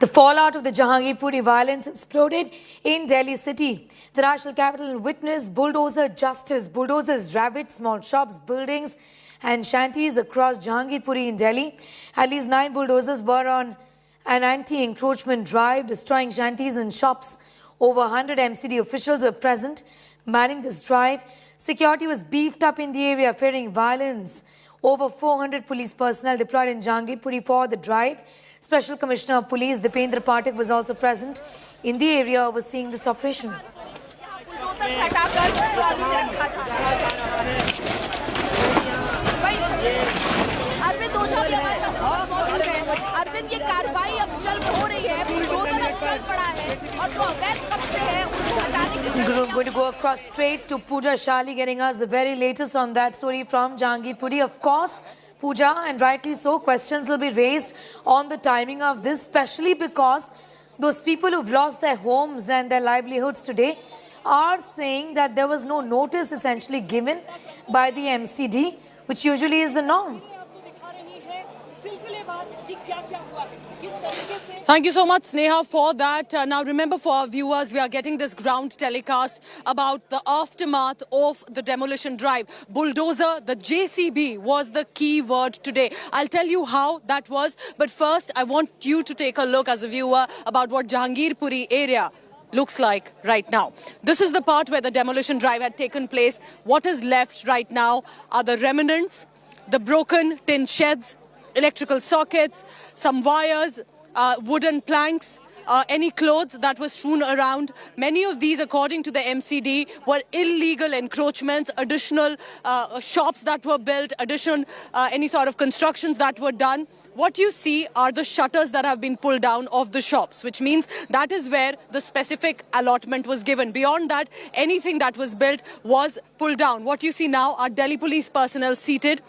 The fallout of the Jahangirpuri violence exploded in Delhi city. The national capital witnessed bulldozer justice. Bulldozers ravaged small shops, buildings and shanties across Jahangirpuri in Delhi. At least 9 bulldozers were on an anti-encroachment drive, destroying shanties and shops. Over 100 MCD officials were present, manning this drive. Security was beefed up in the area, fearing violence. Over 400 police personnel deployed in Jahangirpuri for the drive. Special Commissioner of Police Dipendra Pathak was also present in the area overseeing this operation. Arvind, ये कार्रवाई अब चल हो रही है, bulldozer अब चल पड़ा है और जो अवैध कब्जे हैं उनको हटाने की We're going to go across straight to Pooja Shali, getting us the very latest on that story from Jahangirpuri. Of course, Pooja, and rightly so, questions will be raised on the timing of this, especially because those people who've lost their homes and their livelihoods today are saying that there was no notice essentially given by the MCD, which usually is the norm. Thank you so much, Sneha, for that. Now, remember, for our viewers, we are getting this ground telecast about the aftermath of the demolition drive. Bulldozer, the JCB, was the key word today. I'll tell you how that was. But first, I want you to take a look as a viewer about what Jahangirpuri area looks like right now. This is the part where the demolition drive had taken place. What is left right now are the remnants, the broken tin sheds, electrical sockets, some wires, wooden planks, any clothes that were strewn around. Many of these, according to the MCD, were illegal encroachments, additional shops that were built, additional any sort of constructions that were done. What you see are the shutters that have been pulled down of the shops, which means that is where the specific allotment was given. Beyond that, anything that was built was pulled down. What you see now are Delhi police personnel seated.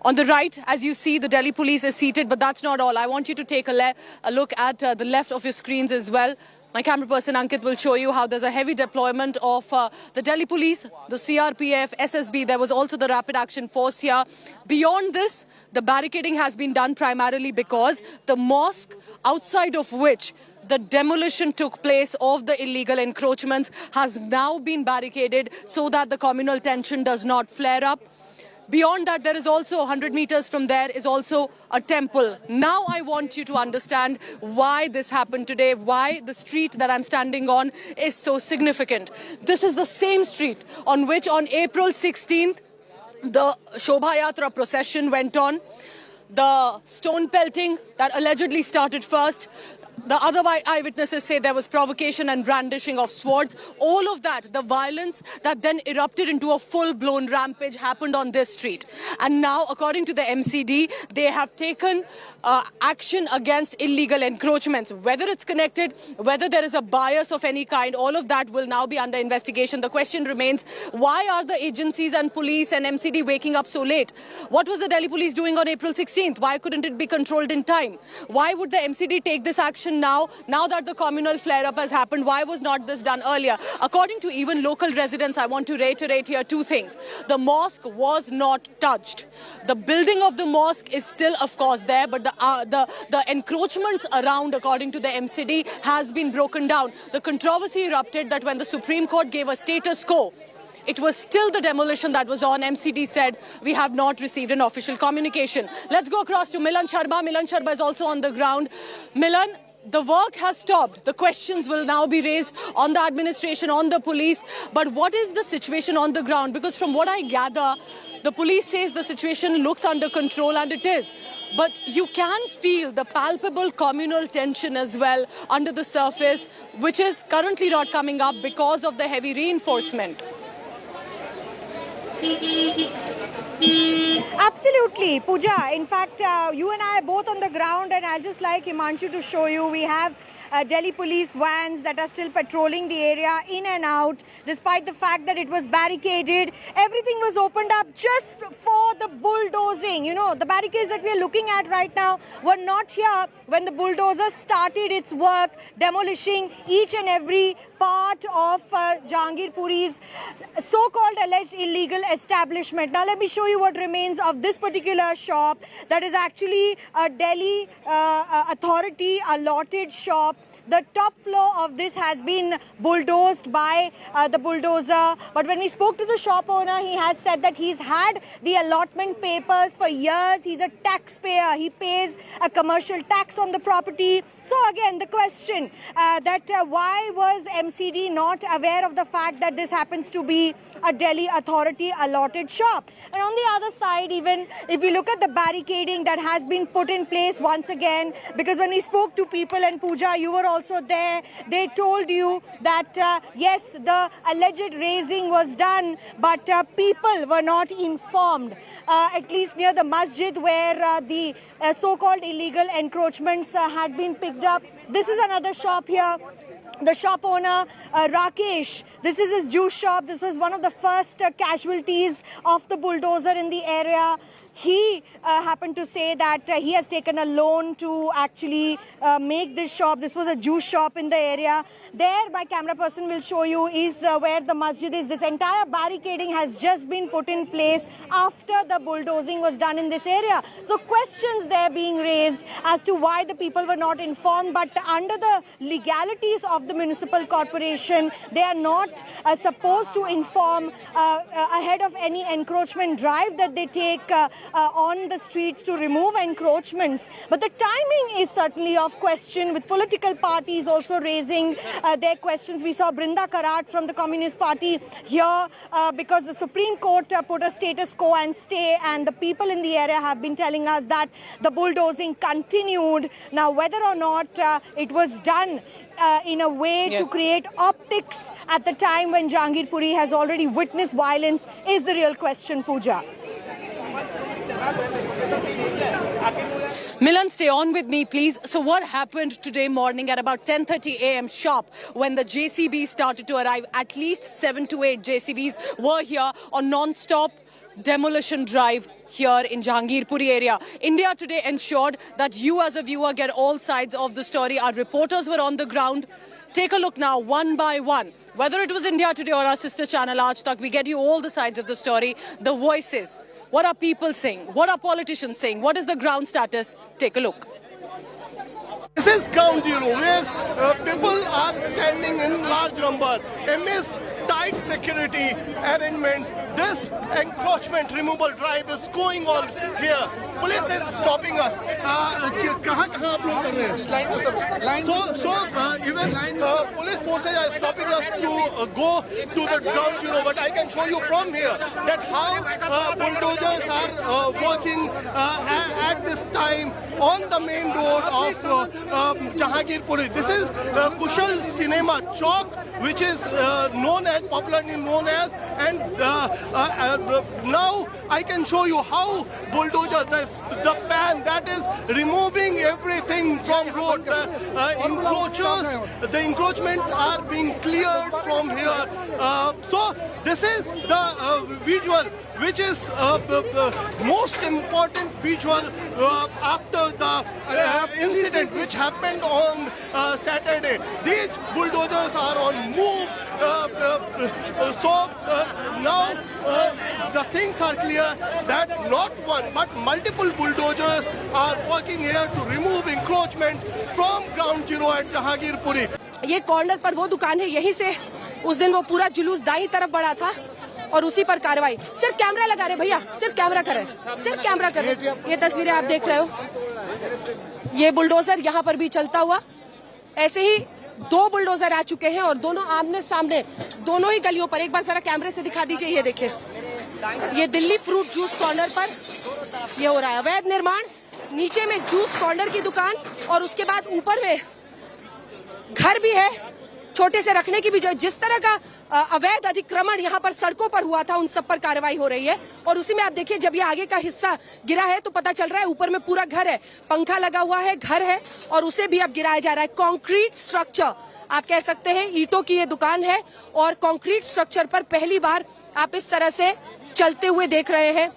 On the right, as you see, the Delhi police is seated, but that's not all. I want you to take a look at the left of your screens as well. My camera person Ankit will show you how there's a heavy deployment of the Delhi police, the CRPF, SSB. There was also the Rapid Action Force here. Beyond this, the barricading has been done primarily because the mosque, outside of which the demolition took place of the illegal encroachments, has now been barricaded so that the communal tension does not flare up. Beyond that, there is also 100 meters from there is also a temple. Now I want you to understand why this happened today, why the street that I'm standing on is so significant. This is the same street on which on April 16th, the Shobha Yatra procession went on. The stone pelting that allegedly started first. The other eyewitnesses say there was provocation and brandishing of swords. All of that, the violence that then erupted into a full-blown rampage happened on this street. And now, according to the MCD, they have taken action against illegal encroachments. Whether it's connected, whether there is a bias of any kind, all of that will now be under investigation. The question remains, why are the agencies and police and MCD waking up so late? What was the Delhi police doing on April 16th? Why couldn't it be controlled in time? Why would the MCD take this action now that the communal flare-up has happened? Why was not this done earlier? According to even local residents, I want to reiterate here two things. The mosque was not touched. The building of the mosque is still, of course, there, but the encroachments around, according to the MCD, has been broken down. The controversy erupted that when the Supreme Court gave a status quo, it was still the demolition that was on. MCD said, we have not received an official communication. Let's go across to Milan Sharma. Milan Sharma is also on the ground. Milan, the work has stopped. The questions will now be raised on the administration, on the police. But what is the situation on the ground? Because from what I gather, the police says the situation looks under control, and it is. But you can feel the palpable communal tension as well under the surface, which is currently not coming up because of the heavy reinforcement. Absolutely, Pooja. In fact, you and I are both on the ground, and I'll just like Himanshu to show you. We have Delhi police vans that are still patrolling the area in and out, despite the fact that it was barricaded. Everything was opened up just for the bulldozing. You know, the barricades that we are looking at right now were not here when the bulldozer started its work, demolishing each and every part of Jahangirpuri's so-called alleged illegal establishment. Now, let me show you what remains violence of this particular shop that is actually a Delhi authority allotted shop. The top floor of this has been bulldozed by the bulldozer. But when we spoke to the shop owner, he has said that he's had the allotment papers for years. He's a taxpayer. He pays a commercial tax on the property. So again, the question that why was MCD not aware of the fact that this happens to be a Delhi authority allotted shop? And on the other side, even if we look at the barricading that has been put in place once again, because when we spoke to people, and Pooja, you were also there, they told you that yes, the alleged raising was done, but people were not informed, at least near the masjid where the so-called illegal encroachments had been picked up. This is another shop here. The shop owner, Rakesh, this is his juice shop. This was one of the first casualties of the bulldozer in the area. He happened to say that he has taken a loan to actually make this shop. This was a juice shop in the area. There, my camera person will show you, is where the masjid is. This entire barricading has just been put in place after the bulldozing was done in this area. So questions there being raised as to why the people were not informed. But under the legalities of the municipal corporation, they are not supposed to inform ahead of any encroachment drive that they take on the streets to remove encroachments. But the timing is certainly of question, with political parties also raising their questions. We saw Brinda Karat from the Communist Party here because the Supreme Court put a status quo and stay, and the people in the area have been telling us that the bulldozing continued. Now, whether or not it was done in a way to create optics at the time when Jahangirpuri has already witnessed violence is the real question, Pooja. Milan, stay on with me, please. So what happened today morning at about 10:30 a.m. sharp when the JCBs started to arrive? At least 7 to 8 JCBs were here on non-stop demolition drive here in Jahangirpuri area. India Today ensured that you as a viewer get all sides of the story. Our reporters were on the ground. Take a look now, one by one. Whether it was India Today or our sister channel, Aaj Tak, we get you all the sides of the story, the voices. What are people saying? What are politicians saying? What is the ground status? Take a look. This is ground zero, where people are standing in large number amidst tight security arrangement. This encroachment removal drive is going on here. Police is stopping us. कहाँ आप लोग कर रहे हैं? So even police forces are stopping us to go to the ground zero. But I can show you from here that how bulldozers are working at this time on the main road of Jahangirpuri. This is Kushal Cinema Chowk, which is popularly known as, and now I can show you how bulldozers, the pan that is removing everything from road, the encroachment are being cleared from here. So this is the visual, which is the most important visual after the incident which happened on Saturday. These bulldozers are on move. Now the things are clear that not one but multiple bulldozers are working here to remove encroachment from ground zero at Jahangirpuri. ये corner पर वो दुकान है, यहीं से उस दिन वो पूरा जुलूस दाईं तरफ बढ़ा था और उसी पर कार्रवाई। सिर्फ कैमरा लगा रहे भैया, सिर्फ कैमरा कर रहे, सिर्फ कैमरा कर रहे। ये तस्वीरें आप देख रहे हो, ये बुलडोजर यहाँ पर भी चलता हुआ। ऐसे ही 2 बुलडोजर आ चुके हैं और दोनों आमने सामने, दोनों ही गलियों पर। एक बार जरा कैमरे से दिखा दीजिए, ये देखिए, ये दिल्ली फ्रूट जूस कॉर्नर पर ये हो रहा है अवैध निर्माण। नीचे में जूस कॉर्नर की दुकान और उसके बाद ऊपर में घर भी है, छोटे से रखने की भी। जिस तरह का अवैध अतिक्रमण यहाँ पर सड़कों पर हुआ था, उन सब पर कार्रवाई हो रही है। और उसी में आप देखिए, जब ये आगे का हिस्सा गिरा है तो पता चल रहा है ऊपर में पूरा घर है, पंखा लगा हुआ है, घर है, और उसे भी अब गिराया जा रहा है। कंक्रीट स्ट्रक्चर आप कह सकते हैं, ईंटों की ये दुकान है और कंक्रीट स्ट्रक्चर पर पहली बार आप इस तरह से चलते हुए देख रहे हैं।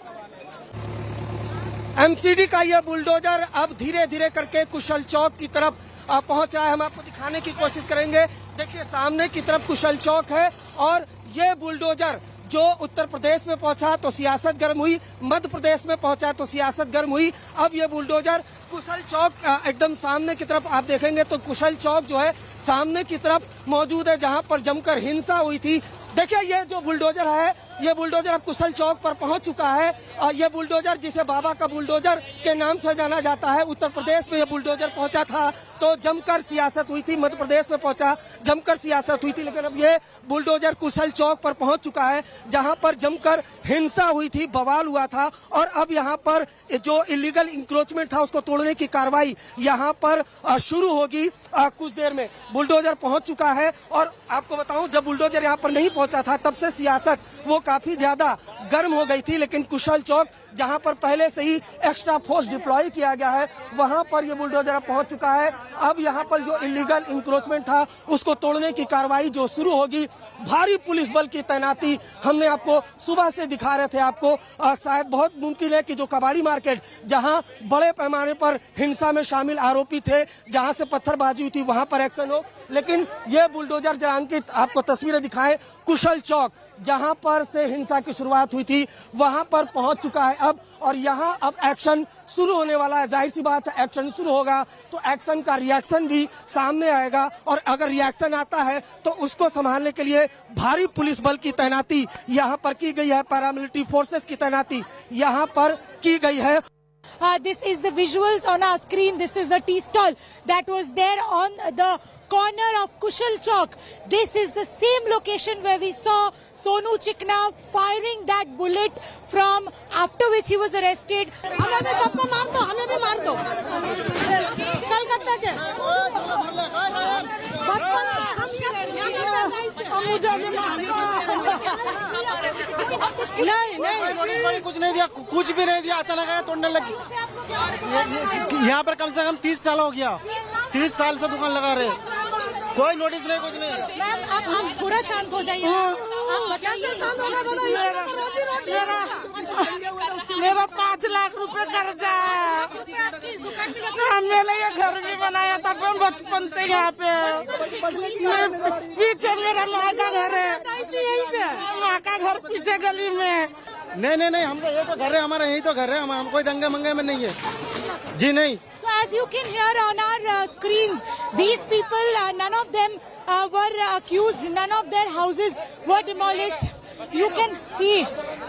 एमसीडी का यह बुलडोजर अब धीरे धीरे करके कुशल चौक की तरफ पहुंच रहा है। हम आपको दिखाने की कोशिश करेंगे। देखिए, सामने की तरफ कुशल चौक है और ये बुलडोजर जो उत्तर प्रदेश में पहुंचा तो सियासत गर्म हुई, मध्य प्रदेश में पहुंचा तो सियासत गर्म हुई। अब ये बुलडोजर कुशल चौक एकदम सामने की तरफ आप देखेंगे तो कुशल चौक जो है सामने की तरफ मौजूद है, जहां पर जमकर हिंसा हुई थी। देखिए ये जो बुलडोजर है, ये बुलडोजर अब कुशल चौक पर पहुंच चुका है। और ये बुलडोजर जिसे बाबा का बुलडोजर के नाम से जाना जाता है, उत्तर प्रदेश में ये बुलडोजर पहुंचा था तो जमकर सियासत हुई थी, मध्य प्रदेश में पहुंचा जमकर सियासत हुई थी। लेकिन अब ये बुलडोजर कुशल चौक पर पहुंच चुका है, जहां पर जमकर हिंसा हुई थी, बवाल हुआ था। और अब यहाँ पर जो इलीगल इंक्रोचमेंट था उसको तोड़ने की कार्रवाई यहाँ पर शुरू होगी कुछ देर में। बुलडोजर पहुंच चुका है और आपको बताऊं, जब बुलडोजर यहाँ पर नहीं पहुंचा था तब से सियासत वो काफी ज्यादा गर्म हो गई थी। लेकिन कुशल चौक जहां पर पहले से ही एक्स्ट्रा फोर्स डिप्लॉय किया गया है, वहां पर ये बुलडोजर पहुंच चुका है। अब यहां पर जो इलीगल इंक्रोचमेंट था उसको तोड़ने की कार्रवाई जो शुरू होगी, भारी पुलिस बल की तैनाती हमने आपको सुबह से दिखा रहे थे आपको। शायद बहुत मुमकिन है कि जो कबाड़ी मार्केट जहां बड़े पैमाने पर हिंसा में शामिल आरोपी थे, जहां से पत्थरबाजी हुई थी, वहां पर एक्शन हो। लेकिन ये बुलडोजर जरा अंकित आपको तस्वीरें दिखाएं, कुशल चौक जहां पर से हिंसा की शुरुआत हुई थी वहां पर पहुंच चुका है अब। और यहां अब एक्शन शुरू होने वाला है। जाहिर सी बात है, एक्शन शुरू होगा तो एक्शन का रिएक्शन भी सामने आएगा। और अगर रिएक्शन आता है तो उसको संभालने के लिए भारी पुलिस बल की तैनाती यहाँ पर की गई है, पैरामिलिट्री फोर्सेस की तैनाती यहाँ पर की गई है। This is the visuals on our screen. This is a tea stall that was there on the corner of Kushal Chowk. This is the same location where we saw Sonu Chikna firing that bullet from after which he was arrested. हमें भी सबको मार दो, हमें भी मार दो। कलकत्ता के बचपन में हम नहीं कुछ नहीं दिया, कुछ भी नहीं दिया, अचानक आया तोड़ने लगी। यहाँ पर कम से कम 30 साल हो गया, 30 साल से दुकान लगा रहे, कोई नोटिस नहीं, कुछ नहीं। मैम आप पूरा शांत हो जाइए। कैसे शांत होगा बोलो? मेरा 5 लाख रुपए कर्जा है। मैंने ये घर भी बनाया था बचपन से यहाँ पे। पीछे मेरा माँ का घर है, माँ का घर पीछे गली में। नहीं हम ये तो घर है हमारा, यही तो घर है, हम कोई दंगे मंगे में नहीं है जी, नहीं। As you can hear on our screens, these people, none of them were accused, none of their houses were demolished. You can see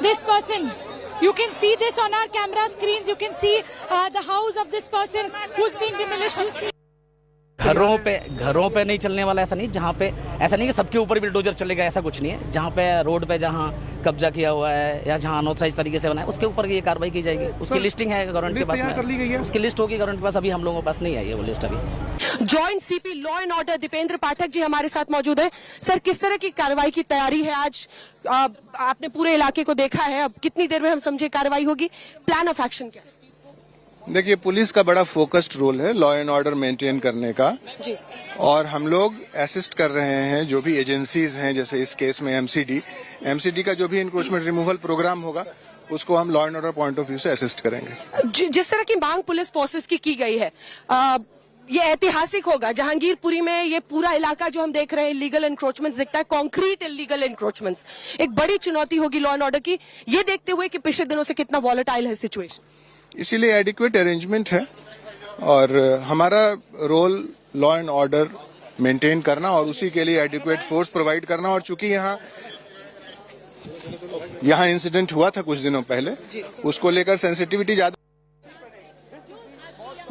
this person. You can see this on our camera screens. You can see the house of this person who's being demolished. घरों पे नहीं चलने वाला, ऐसा नहीं, जहाँ पे ऐसा नहीं कि सबके ऊपर बिल्डोजर चलेगा, ऐसा कुछ नहीं है। जहाँ पे रोड पे जहाँ कब्जा किया हुआ है या जहाँ अनऑथराइज तरीके से बना है उसके ऊपर ये कार्रवाई की जाएगी। उसकी लिस्टिंग है गवर्नमेंट के पास में, उसकी लिस्ट होगी गवर्नमेंट के पास, अभी हम लोगों के पास नहीं आई है वो लिस्ट अभी। Joint CP law and order Dipendra Pathak ji हमारे साथ मौजूद है। सर, किस तरह की कार्रवाई की तैयारी है आज? आपने पूरे इलाके को देखा है, अब कितनी देर में हम समझे कार्रवाई होगी, प्लान ऑफ एक्शन क्या? देखिए, पुलिस का बड़ा फोकस्ड रोल है लॉ एंड ऑर्डर मेंटेन करने का जी। और हम लोग असिस्ट कर रहे हैं जो भी एजेंसीज हैं, जैसे इस केस में एमसीडी का जो भी इंक्रोचमेंट रिमूवल प्रोग्राम होगा उसको हम law and order point of view से असिस्ट करेंगे। जिस तरह की मांग पुलिस फोर्सेस की गई है, ये ऐतिहासिक होगा। जहांगीरपुरी में ये पूरा इलाका जो हम देख रहे हैं इलीगल एनक्रोचमेंट्स दिखता है, कॉन्क्रीट इलीगल एनक्रोचमेंट्स, एक बड़ी चुनौती होगी लॉ एंड ऑर्डर की, ये देखते हुए कि पिछले दिनों से कितना वॉलेटाइल है सिचुएशन। इसीलिए एडिक्वेट अरेंजमेंट है और हमारा role law and order maintain करना और उसी के लिए एडिक्वेट फोर्स प्रोवाइड करना। और चूंकि यहाँ इंसिडेंट हुआ था कुछ दिनों पहले, उसको लेकर सेंसिटिविटी ज्यादा।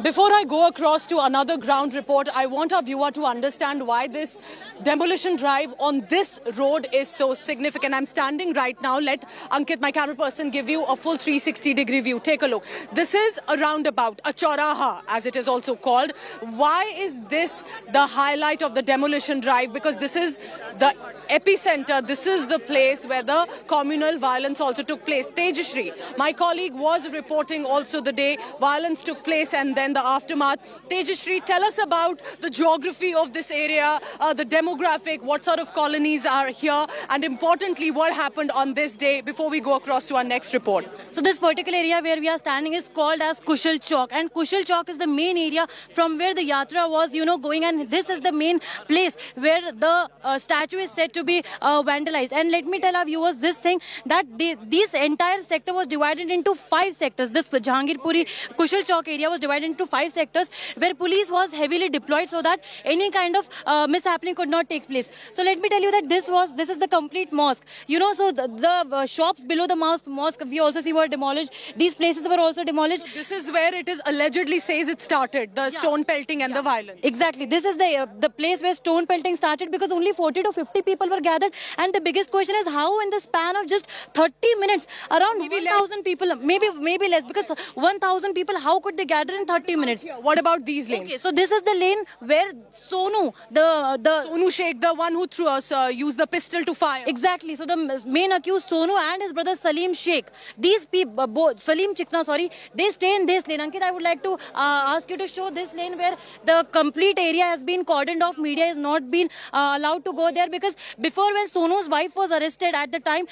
Before I go across to another ground report, I want our viewer to understand why this demolition drive on this road is so significant. I'm standing right now. Let Ankit, my camera person, give you a full 360-degree view. Take a look. This is a roundabout, a chauraha, as it is also called. Why is this the highlight of the demolition drive? Because this is the epicenter. This is the place where the communal violence also took place. Tejashri, my colleague, was reporting also the day violence took place and then the aftermath. Tejashri, tell us about the geography of this area, the demographic, what sort of colonies are here, and importantly, what happened on this day before we go across to our next report. So this particular area where we are standing is called as Kushal Chowk, and Kushal Chowk is the main area from where the yatra was, going, and this is the main place where the statue is set to be vandalized. And let me tell our viewers this thing, that this entire sector was divided into 5 sectors. This Jahangirpuri Kushal Chowk area was divided into 5 sectors where police was heavily deployed so that any kind of mishappening could not take place. So let me tell you that this is the complete mosque. You know, so the shops below the mosque we also see were demolished. These places were also demolished. So this is where it is allegedly says it started, the stone pelting and the violence. Exactly. This is the place where stone pelting started, because only 40 to 50 people were gathered. And the biggest question is how in the span of just 30 minutes, around 1,000 people, maybe less, because 1,000 people, how could they gather in 30 minutes? What about these lanes? Okay, so this is the lane where Sonu, the Sonu Sheikh, the one who threw us, used the pistol to fire. Exactly. So the main accused Sonu and his brother Salim Sheikh, these people, both Salim Chikna, sorry, they stay in this lane. Ankit, I would like to ask you to show this lane where the complete area has been cordoned off. Media has not been allowed to go there, because before, when Sonu's wife was arrested at the time,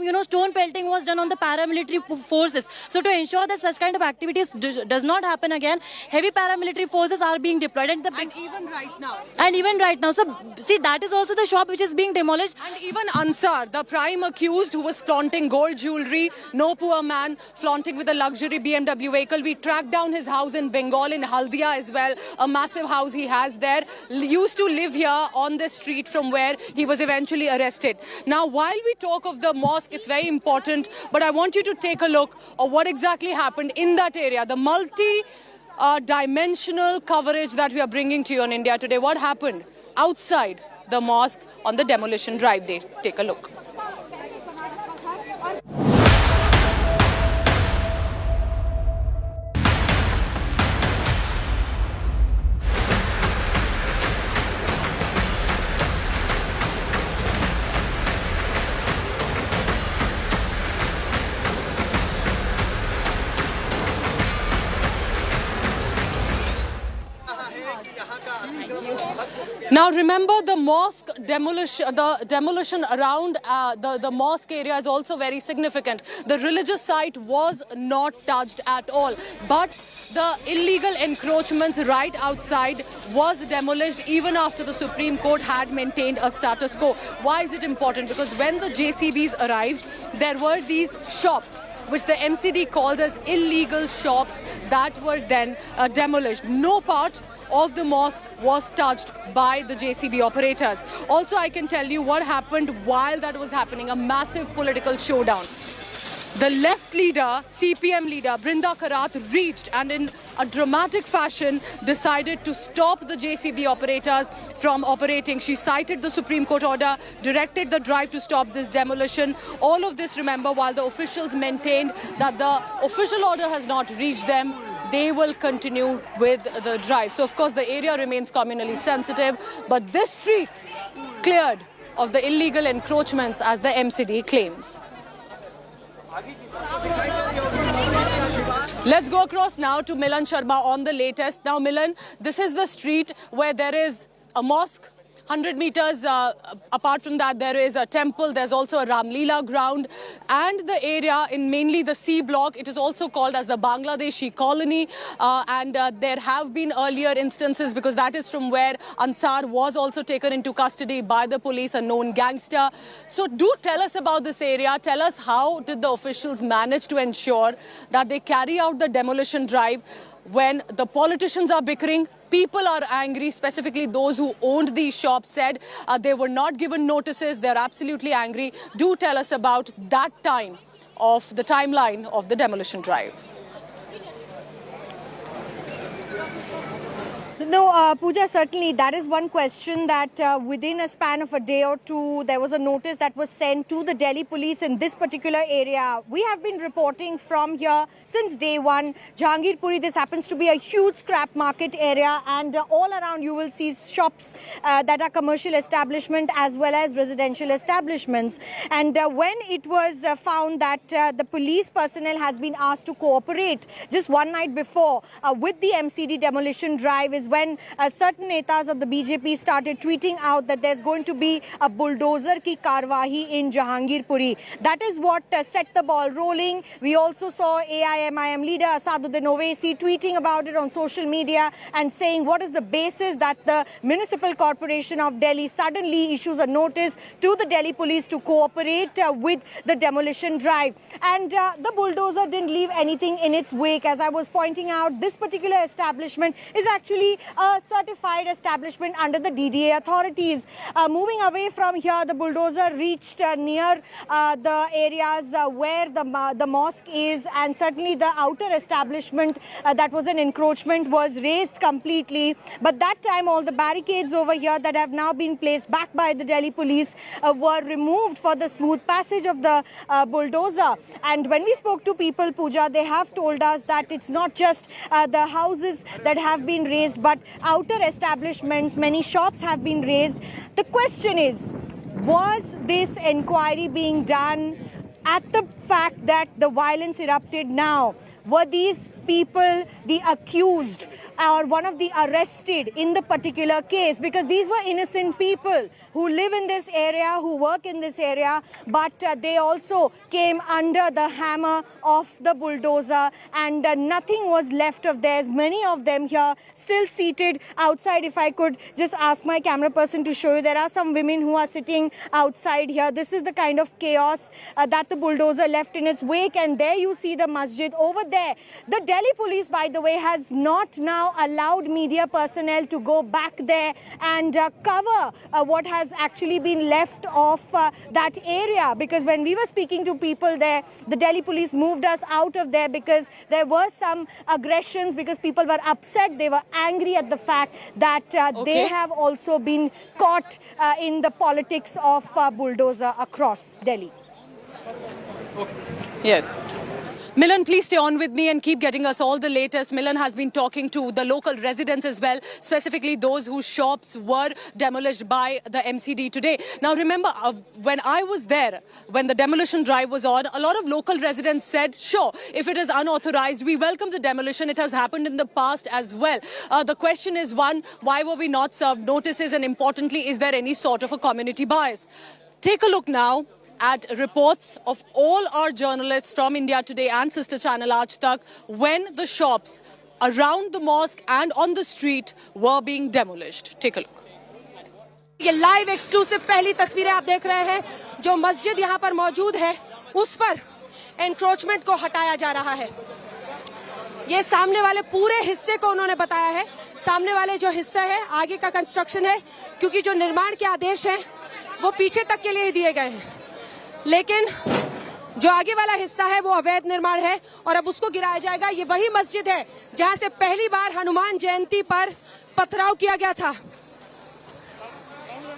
you know, stone pelting was done on the paramilitary forces. So to ensure that such kind of activities does not happen again, heavy paramilitary forces are being deployed. And even right now. And even right now. So see, that is also the shop which is being demolished. And even Ansar, the prime accused who was flaunting gold jewelry, no poor man, flaunting with a luxury BMW vehicle. We tracked down his house in Bengal, in Haldia as well, a massive house he has there. Used to live here on the street from where he was eventually arrested. Now, while we talk of the mosque, it's very important, but I want you to take a look at what exactly happened in that area, the multi-dimensional coverage that we are bringing to you on India Today. What happened outside the mosque on the demolition drive day? Take a look. Now remember, the mosque demolition, the demolition around the mosque area is also very significant. The religious site was not touched at all, but the illegal encroachments right outside was demolished even after the Supreme Court had maintained a status quo. Why is it important? Because when the JCBs arrived, there were these shops, which the MCD calls as illegal shops, that were then demolished. No part of the mosque was touched by the JCB operators. Also, I can tell you what happened while that was happening, a massive political showdown. The left leader, CPM leader, Brinda Karat, reached and in a dramatic fashion decided to stop the JCB operators from operating. She cited the Supreme Court order, directed the drive to stop this demolition. All of this, remember, while the officials maintained that the official order has not reached them, they will continue with the drive. So, of course, the area remains communally sensitive, but this street cleared of the illegal encroachments, as the MCD claims. Let's go across now to Milan Sharma on the latest. Now, Milan, this is the street where there is a mosque. 100 meters apart from that, there is a temple. There's also a Ramlila ground. And the area in mainly the C block, it is also called as the Bangladeshi colony. There have been earlier instances, because that is from where Ansar was also taken into custody by the police, a known gangster. So do tell us about this area. Tell us, how did the officials manage to ensure that they carry out the demolition drive when the politicians are bickering? People are angry, specifically those who owned these shops said they were not given notices. They're absolutely angry. Do tell us about that time of the timeline of the demolition drive. No, Pooja, certainly that is one question that within a span of a day or two, there was a notice that was sent to the Delhi police in this particular area. We have been reporting from here since day one. Jahangirpuri, this happens to be a huge scrap market area, and all around you will see shops that are commercial establishment as well as residential establishments. And when it was found that the police personnel has been asked to cooperate just one night before with the MCD demolition drive, is when when certain netas of the BJP started tweeting out that there's going to be a bulldozer ki karwahi in Jahangirpuri. That is what set the ball rolling. We also saw AIMIM leader Asaduddin Owaisi tweeting about it on social media and saying what is the basis that the Municipal Corporation of Delhi suddenly issues a notice to the Delhi police to cooperate with the demolition drive. And the bulldozer didn't leave anything in its wake. As I was pointing out, this particular establishment is actually a certified establishment under the DDA authorities. Moving away from here, the bulldozer reached near the areas where the mosque is, and certainly the outer establishment that was an encroachment was razed completely. But that time all the barricades over here that have now been placed back by the Delhi police were removed for the smooth passage of the bulldozer. And when we spoke to people, Pooja, they have told us that it's not just the houses that have been razed, but outer establishments, many shops have been razed. The question is, was this inquiry being done at the fact that the violence erupted now? Were these people the accused or one of the arrested in the particular case? Because these were innocent people who live in this area, who work in this area, but they also came under the hammer of the bulldozer, and nothing was left of theirs. Many of them here still seated outside. If I could just ask my camera person to show you, there are some women who are sitting outside here. This is the kind of chaos that the bulldozer left in its wake, and there you see the masjid over there. The Delhi police, by the way, has not now allowed media personnel to go back there and cover what has actually been left of that area, because when we were speaking to people there, the Delhi police moved us out of there because there were some aggressions, because people were upset. They were angry at the fact that they have also been caught in the politics of bulldozer across Delhi. Yes. Milan, please stay on with me and keep getting us all the latest. Milan has been talking to the local residents as well, specifically those whose shops were demolished by the MCD today. Now, remember, when I was there, when the demolition drive was on, a lot of local residents said, sure, if it is unauthorized, we welcome the demolition. It has happened in the past as well. The question is, one, why were we not served notices? And importantly, is there any sort of a community bias? Take a look now at reports of all our journalists from India Today and Sister Channel Aaj Tak when the shops around the mosque and on the street were being demolished. Take a look. ये live exclusive पहली तस्वीरें आप देख रहे हैं। जो मस्जिद यहाँ पर मौजूद है उस पर एनक्रोचमेंट को हटाया जा रहा है। ये सामने वाले पूरे हिस्से को उन्होंने बताया है। सामने वाले जो हिस्सा है आगे का कंस्ट्रक्शन है, क्योंकि जो निर्माण के आदेश हैं वो पीछे तक के लिए दिए गए हैं, लेकिन जो आगे वाला हिस्सा है वो अवैध निर्माण है और अब उसको गिराया जाएगा। ये वही मस्जिद है जहां से पहली बार हनुमान जयंती पर पथराव किया गया था।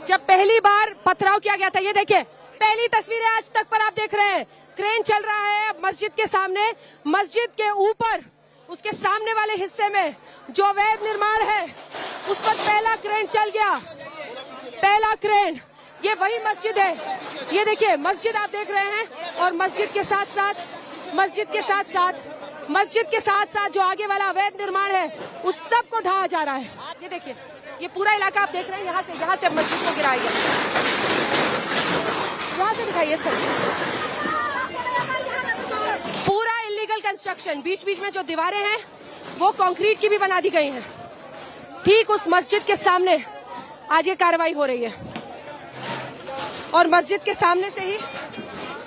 जब पहली बार पथराव किया गया था, ये देखिए पहली तस्वीरें आज तक पर आप देख रहे हैं। क्रेन चल रहा है मस्जिद के सामने, मस्जिद के ऊपर उसके सामने वाले हिस्से में जो अवैध निर्माण है उस पर पहला क्रेन चल गया। पहला क्रेन, ये वही मस्जिद है। ये देखिए मस्जिद आप देख रहे हैं और मस्जिद के साथ साथ जो आगे वाला अवैध निर्माण है उस सब को ढाया जा रहा है। ये देखिए ये पूरा इलाका आप देख रहे हैं, यहाँ से मस्जिद को गिराया गया। यहाँ से दिखाइए सर, पूरा इलीगल कंस्ट्रक्शन। बीच बीच में जो दीवारें हैं वो कंक्रीट की भी बना दी गई हैं। ठीक उस मस्जिद के सामने आज ये कार्रवाई हो रही है और मस्जिद के सामने से ही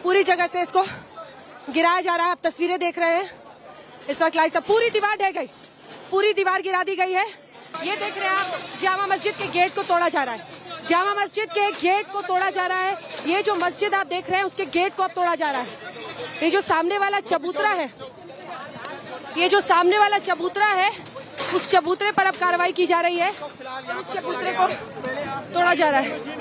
पूरी जगह से इसको गिराया जा रहा है। आप तस्वीरें देख रहे हैं इस वक्त लाइव, पूरी दीवार ढह गई, पूरी दीवार गिरा दी गई है। ये देख रहे हैं आप, जामा मस्जिद के गेट को तोड़ा जा रहा है। जामा मस्जिद के गेट को तोड़ा जा रहा है। ये जो मस्जिद आप देख रहे हैं उसके गेट को अब तोड़ा जा रहा है। ये जो सामने वाला चबूतरा है, उस चबूतरे पर अब कार्रवाई की जा रही है और उस चबूतरे को तोड़ा जा रहा है।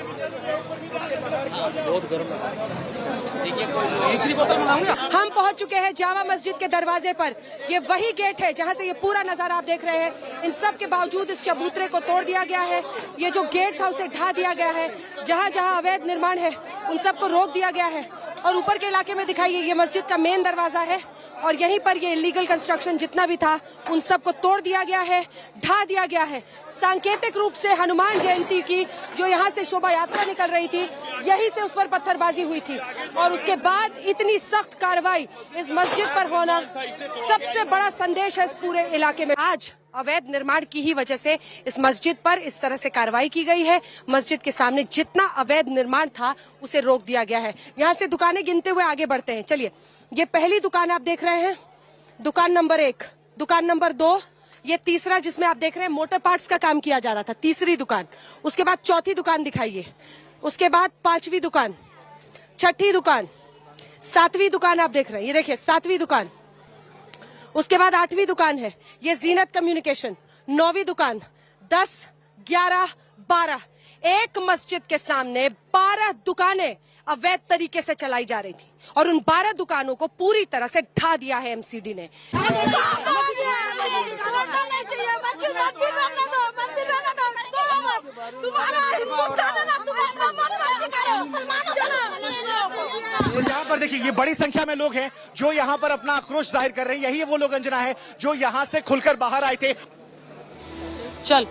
हम पहुंच चुके हैं जामा मस्जिद के दरवाजे पर। ये वही गेट है जहां से ये पूरा नजारा आप देख रहे हैं। इन सब के बावजूद इस चबूतरे को तोड़ दिया गया है। ये जो गेट था उसे ढा दिया गया है। जहां जहां अवैध निर्माण है उन सबको रोक दिया गया है। और ऊपर के इलाके में दिखाइए, ये मस्जिद का मेन दरवाजा है और यहीं पर ये इलीगल कंस्ट्रक्शन जितना भी था उन सबको तोड़ दिया गया है, ढा दिया गया है। सांकेतिक रूप से हनुमान जयंती की जो यहाँ से शोभा यात्रा निकल रही थी, यहीं से उस पर पत्थरबाजी हुई थी और उसके बाद इतनी सख्त कार्रवाई इस मस्जिद पर होना सबसे बड़ा संदेश है इस पूरे इलाके में। आज अवैध निर्माण की ही वजह से इस मस्जिद पर इस तरह से कार्रवाई की गई है। मस्जिद के सामने जितना अवैध निर्माण था उसे रोक दिया गया है। यहाँ से दुकानें गिनते हुए आगे बढ़ते हैं। चलिए, ये पहली दुकान आप देख रहे हैं, दुकान नंबर 1, दुकान नंबर 2, ये तीसरा जिसमें आप देख रहे हैं मोटर पार्ट्स का काम किया जा रहा था, तीसरी दुकान। उसके बाद चौथी दुकान दिखाइए, उसके बाद 5वीं दुकान, 6ठी दुकान, 7वीं दुकान आप देख रहे हैं, ये देखिए 7वीं दुकान। उसके बाद 8वीं दुकान है, ये जीनत कम्युनिकेशन। 9वीं दुकान, 10, 11, 12। एक मस्जिद के सामने 12 दुकानें अवैध तरीके से चलाई जा रही थी और उन 12 दुकानों को पूरी तरह से ढा दिया है एमसीडी ने। यहाँ पर देखिए ये बड़ी संख्या में लोग हैं जो यहाँ पर अपना आक्रोश जाहिर कर रहे हैं। यही वो लोग अंजना है जो यहाँ से खुलकर बाहर आए थे। चल